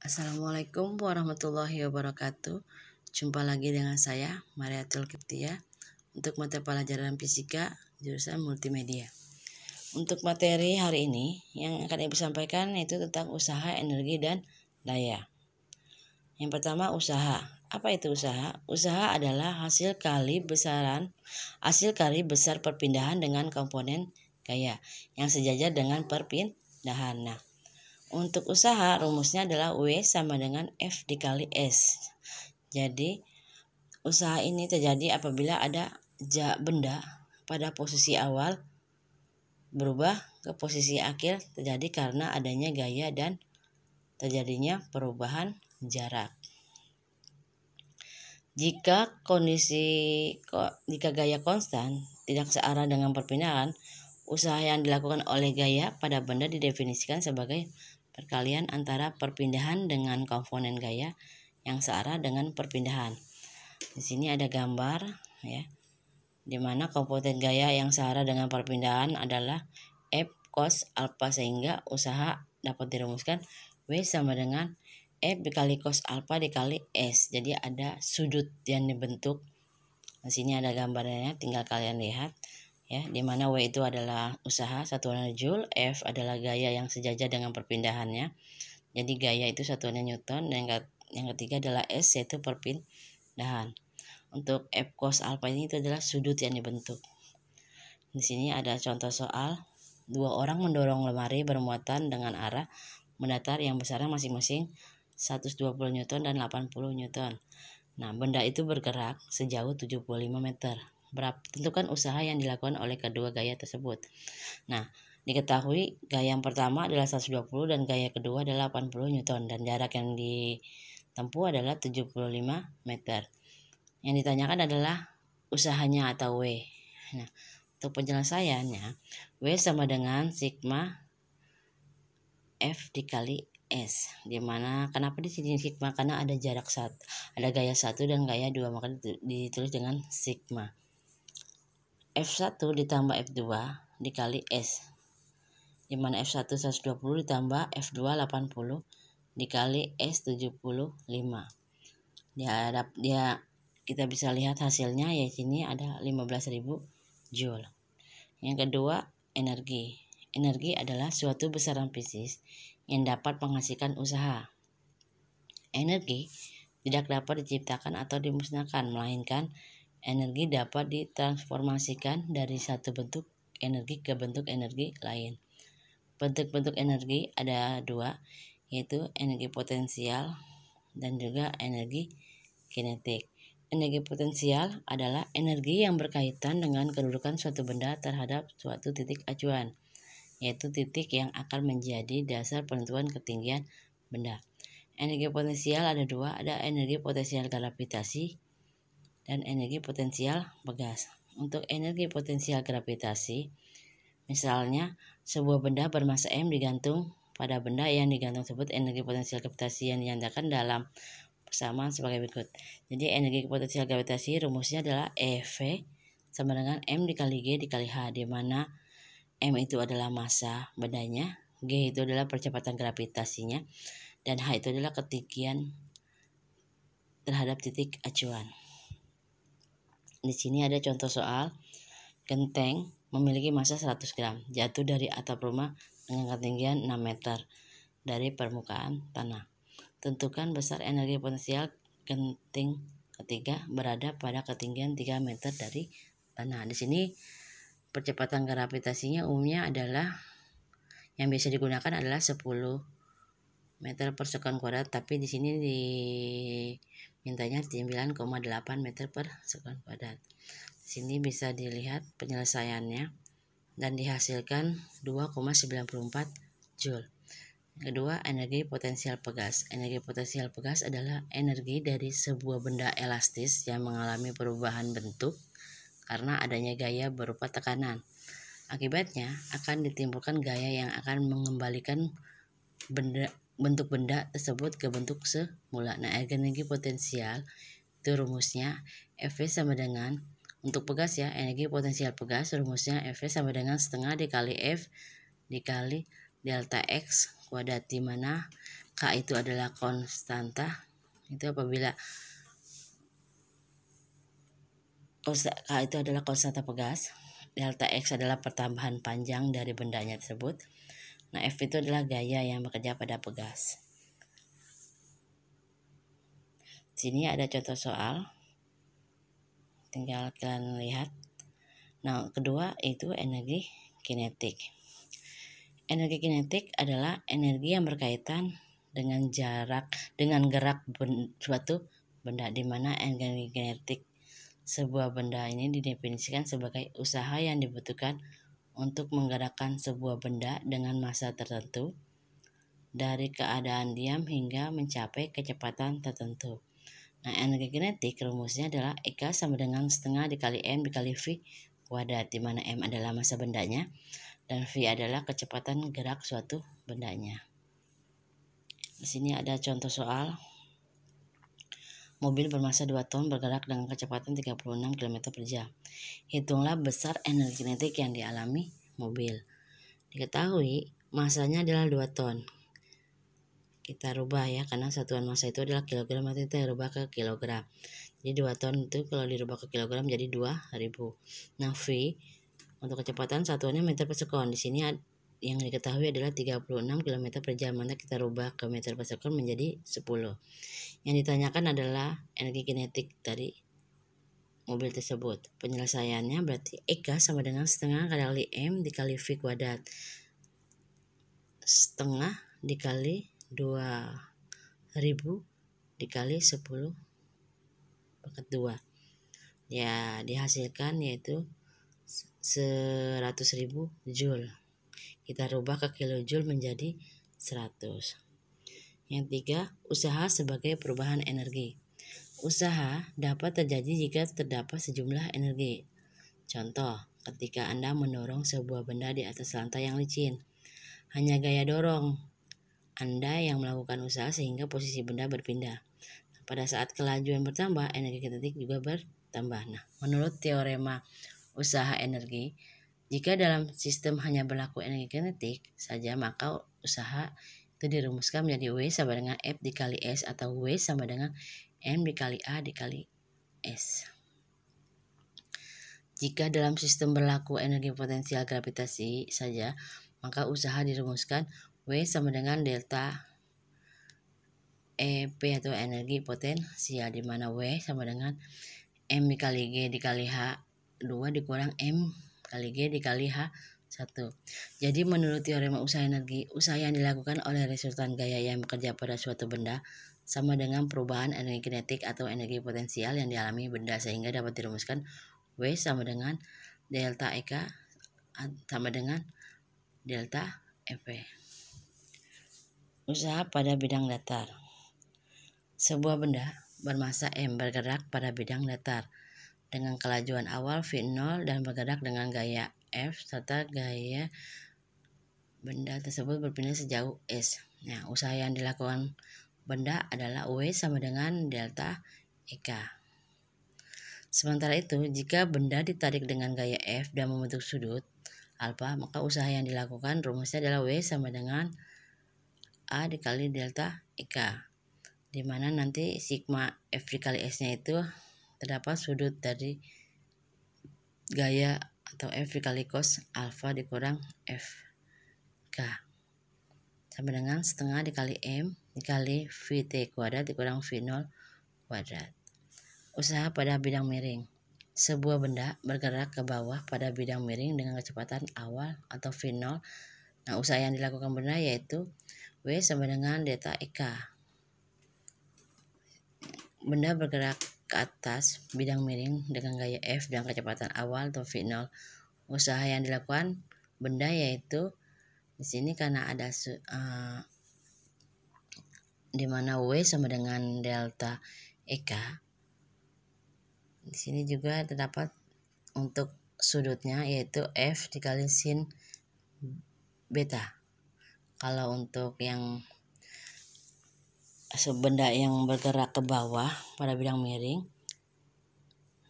Assalamualaikum warahmatullahi wabarakatuh. Jumpa lagi dengan saya, Mariatul Kiptia, untuk mata pelajaran fisika jurusan multimedia. Untuk materi hari ini yang akan Ibu sampaikan yaitu tentang usaha, energi, dan daya. Yang pertama, usaha. Apa itu usaha? Usaha adalah hasil kali besar perpindahan dengan komponen gaya yang sejajar dengan perpindahan. Nah, untuk usaha rumusnya adalah W sama dengan F dikali S. Jadi usaha ini terjadi apabila ada benda pada posisi awal berubah ke posisi akhir terjadi karena adanya gaya dan terjadinya perubahan jarak. Jika gaya konstan tidak searah dengan perpindahan, usaha yang dilakukan oleh gaya pada benda didefinisikan sebagai perkalian antara perpindahan dengan komponen gaya yang searah dengan perpindahan. Di sini ada gambar ya, di mana komponen gaya yang searah dengan perpindahan adalah F cos alpha, sehingga usaha dapat dirumuskan W sama dengan F dikali cos alpha dikali S. Jadi ada sudut yang dibentuk. Di sini ada gambarnya, tinggal kalian lihat ya, di mana W itu adalah usaha, satuannya Joule, F adalah gaya yang sejajar dengan perpindahannya. Jadi gaya itu satuannya Newton, dan yang ketiga adalah S yaitu perpindahan. Untuk F cos alpha ini itu adalah sudut yang dibentuk. Di sini ada contoh soal, dua orang mendorong lemari bermuatan dengan arah mendatar yang besarnya masing-masing 120 Newton dan 80 Newton. Nah, benda itu bergerak sejauh 75 meter. Tentukan usaha yang dilakukan oleh kedua gaya tersebut. Nah, diketahui gaya yang pertama adalah 120 dan gaya kedua adalah 80 Newton dan jarak yang ditempuh adalah 75 meter. Yang ditanyakan adalah usahanya atau W. Nah, untuk penjelasannya, W sama dengan sigma F dikali S, dimana kenapa di sini sigma, karena ada jarak ada gaya 1 dan gaya 2, maka ditulis dengan sigma. F1 ditambah F2 dikali S, dimana F1 120 ditambah F2 80 dikali S 75. Kita bisa lihat hasilnya, yaitu ini ada 15.000 Joule. Yang kedua, energi. Energi adalah suatu besaran fisik yang dapat menghasilkan usaha. Energi tidak dapat diciptakan atau dimusnahkan, melainkan energi dapat ditransformasikan dari satu bentuk energi ke bentuk energi lain. Bentuk-bentuk energi ada dua, yaitu energi potensial dan juga energi kinetik. Energi potensial adalah energi yang berkaitan dengan kedudukan suatu benda terhadap suatu titik acuan, yaitu titik yang akan menjadi dasar penentuan ketinggian benda. Energi potensial ada dua, ada energi potensial gravitasi dan energi potensial pegas. Untuk energi potensial gravitasi, misalnya sebuah benda bermasa M digantung pada benda yang digantung tersebut, energi potensial gravitasi yang dinyatakan dalam persamaan sebagai berikut. Jadi energi potensial gravitasi rumusnya adalah EV sama dengan M dikali G dikali H, di mana M itu adalah massa bendanya, G itu adalah percepatan gravitasinya, dan H itu adalah ketinggian terhadap titik acuan. Di sini ada contoh soal, genteng memiliki massa 100 gram, jatuh dari atap rumah dengan ketinggian 6 meter dari permukaan tanah. Tentukan besar energi potensial genteng ketiga berada pada ketinggian 3 meter dari tanah. Di sini percepatan gravitasinya umumnya adalah, yang biasa digunakan adalah 10 meter per sekon kuadrat, tapi di sini dimintanya 9,8 meter per sekon kuadrat. Di sini bisa dilihat penyelesaiannya dan dihasilkan 2,94 Joule. Kedua, energi potensial pegas. Energi potensial pegas adalah energi dari sebuah benda elastis yang mengalami perubahan bentuk karena adanya gaya berupa tekanan. Akibatnya akan ditimbulkan gaya yang akan mengembalikan bentuk benda tersebut ke bentuk semula. Nah, energi potensial itu rumusnya F sama dengan, untuk pegas ya, energi potensial pegas rumusnya F sama dengan setengah dikali F dikali delta X kuadrat, di mana K itu adalah konstanta. Itu apabila K itu adalah konstanta pegas, delta X adalah pertambahan panjang dari bendanya tersebut. Nah, F itu adalah gaya yang bekerja pada pegas. Sini ada contoh soal, tinggal kalian lihat. Nah, kedua itu energi kinetik. Energi kinetik adalah energi yang berkaitan dengan gerak suatu benda, di mana energi kinetik sebuah benda ini didefinisikan sebagai usaha yang dibutuhkan untuk menggerakkan sebuah benda dengan massa tertentu dari keadaan diam hingga mencapai kecepatan tertentu. Nah, energi kinetik rumusnya adalah EK sama dengan setengah dikali M dikali V kuadrat, di mana M adalah massa bendanya dan V adalah kecepatan gerak suatu bendanya. Di sini ada contoh soal. Mobil bermassa 2 ton bergerak dengan kecepatan 36 km per jam. Hitunglah besar energi kinetik yang dialami mobil. Diketahui massanya adalah 2 ton. Kita rubah ya, karena satuan massa itu adalah kilogram, nanti kita rubah ke kilogram. Jadi 2 ton itu kalau dirubah ke kilogram jadi 2000. Nah, V untuk kecepatan satuannya meter per sekon. Di sini yang diketahui adalah 36 km per jam. Nanti kita rubah ke meter per sekon menjadi 10. Yang ditanyakan adalah energi kinetik dari mobil tersebut. Penyelesaiannya berarti EK sama dengan setengah kali M dikali V kuadrat. Setengah dikali 2000 dikali 10 pangkat 2. Ya, dihasilkan yaitu 100.000 Joule. Kita rubah ke kilojoule menjadi 100. Yang tiga, usaha sebagai perubahan energi. Usaha dapat terjadi jika terdapat sejumlah energi. Contoh, ketika Anda mendorong sebuah benda di atas lantai yang licin. Hanya gaya dorong Anda yang melakukan usaha sehingga posisi benda berpindah. Pada saat kelajuan bertambah, energi kinetik juga bertambah. Nah, menurut teorema usaha energi, jika dalam sistem hanya berlaku energi kinetik saja, maka usaha itu dirumuskan menjadi W sama dengan F dikali S atau W sama dengan M dikali A dikali S. Jika dalam sistem berlaku energi potensial gravitasi saja, maka usaha dirumuskan W sama dengan delta EP atau energi potensial, di mana W sama dengan M dikali G dikali H2 dikurang M kali G dikali H1. Jadi menurut teorema usaha energi, usaha yang dilakukan oleh resultan gaya yang bekerja pada suatu benda sama dengan perubahan energi kinetik atau energi potensial yang dialami benda, sehingga dapat dirumuskan W sama dengan delta EK sama dengan delta EP. Usaha pada bidang datar. Sebuah benda bermassa M bergerak pada bidang datar dengan kelajuan awal V0 dan bergerak dengan gaya F serta gaya benda tersebut berpindah sejauh S. Nah, usaha yang dilakukan benda adalah W sama dengan delta EK. Sementara itu, jika benda ditarik dengan gaya F dan membentuk sudut alfa, maka usaha yang dilakukan rumusnya adalah W sama dengan A dikali delta EK, di mana nanti sigma F dikali S-nya itu terdapat sudut dari gaya atau F dikali cos alfa dikurang FK sama dengan setengah dikali M dikali VT kuadrat dikurang V0 kuadrat. Usaha pada bidang miring. Sebuah benda bergerak ke bawah pada bidang miring dengan kecepatan awal atau V0. Nah, usaha yang dilakukan benda yaitu W sama dengan delta EK. Benda bergerak ke atas bidang miring dengan gaya F dan kecepatan awal atau V0. Usaha yang dilakukan benda yaitu di sini karena ada di mana W sama dengan delta EK. Di sini juga terdapat untuk sudutnya yaitu F dikali sin beta. Kalau untuk yang benda yang bergerak ke bawah pada bidang miring,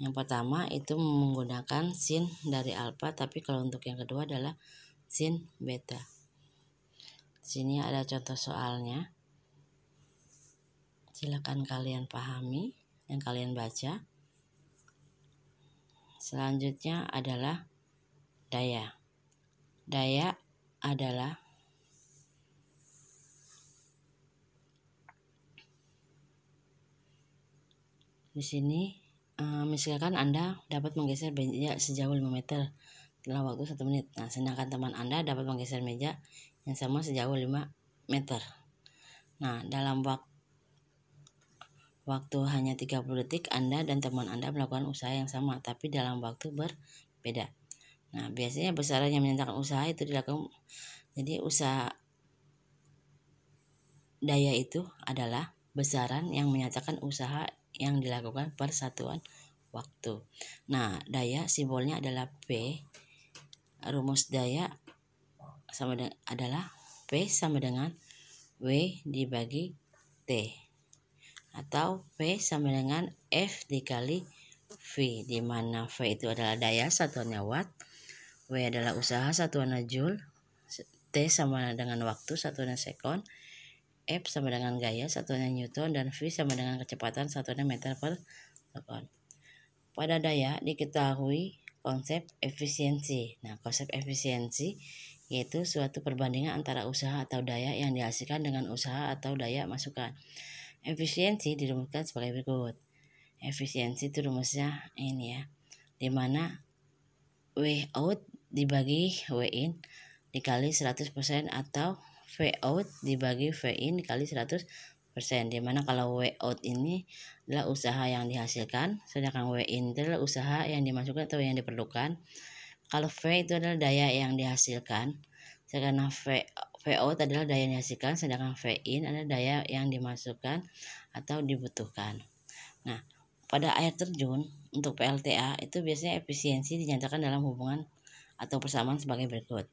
yang pertama itu menggunakan sin dari alfa, tapi kalau untuk yang kedua adalah sin beta. Di sini ada contoh soalnya. Silakan kalian pahami dan kalian baca. Selanjutnya adalah daya. Daya adalah di sini misalkan Anda dapat menggeser meja sejauh 5 meter dalam waktu 1 menit. Nah, sedangkan teman Anda dapat menggeser meja yang sama sejauh 5 meter. Nah, dalam waktu hanya 30 detik Anda dan teman Anda melakukan usaha yang sama, tapi dalam waktu berbeda. Nah, biasanya besaran yang menyatakan usaha itu dilakukan. Jadi usaha daya itu adalah besaran yang menyatakan usaha yang dilakukan per satuan waktu. Nah, daya simbolnya adalah P. Rumus daya adalah P sama dengan W dibagi T, atau P sama dengan F dikali V, di mana V itu adalah daya satuannya watt, W adalah usaha satuannya joule, T sama dengan waktu satuannya sekon, F sama dengan gaya satuannya newton, dan V sama dengan kecepatan satuannya meter per second. Pada daya diketahui konsep efisiensi. Nah, konsep efisiensi yaitu suatu perbandingan antara usaha atau daya yang dihasilkan dengan usaha atau daya masukan. Efisiensi dirumuskan sebagai berikut. Efisiensi itu rumusnya ini ya, dimana W out dibagi W in dikali 100% atau V out dibagi V in dikali 100%, dimana kalau W out ini adalah usaha yang dihasilkan, sedangkan W in itu adalah usaha yang dimasukkan atau yang diperlukan. Kalau V itu adalah daya yang dihasilkan, sedangkan V out adalah daya yang dihasilkan, sedangkan V in adalah daya yang dimasukkan atau dibutuhkan. Nah, pada air terjun untuk PLTA itu biasanya efisiensi dinyatakan dalam hubungan atau persamaan sebagai berikut.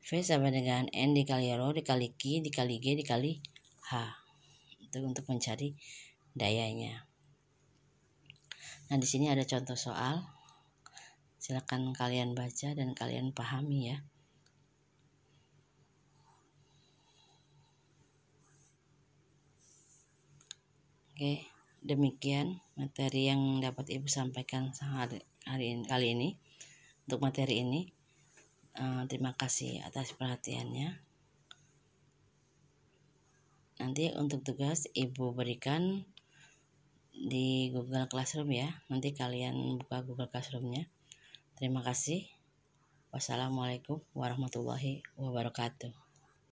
V sama dengan N dikali Rho dikali Q dikali G dikali H. Itu untuk mencari dayanya. Nah, di sini ada contoh soal. Silakan kalian baca dan kalian pahami ya. Oke, demikian materi yang dapat Ibu sampaikan kali ini. Untuk materi ini, terima kasih atas perhatiannya. Nanti untuk tugas Ibu berikan di Google Classroom ya. Nanti kalian buka Google Classroom-nya. Terima kasih. Wassalamualaikum warahmatullahi wabarakatuh.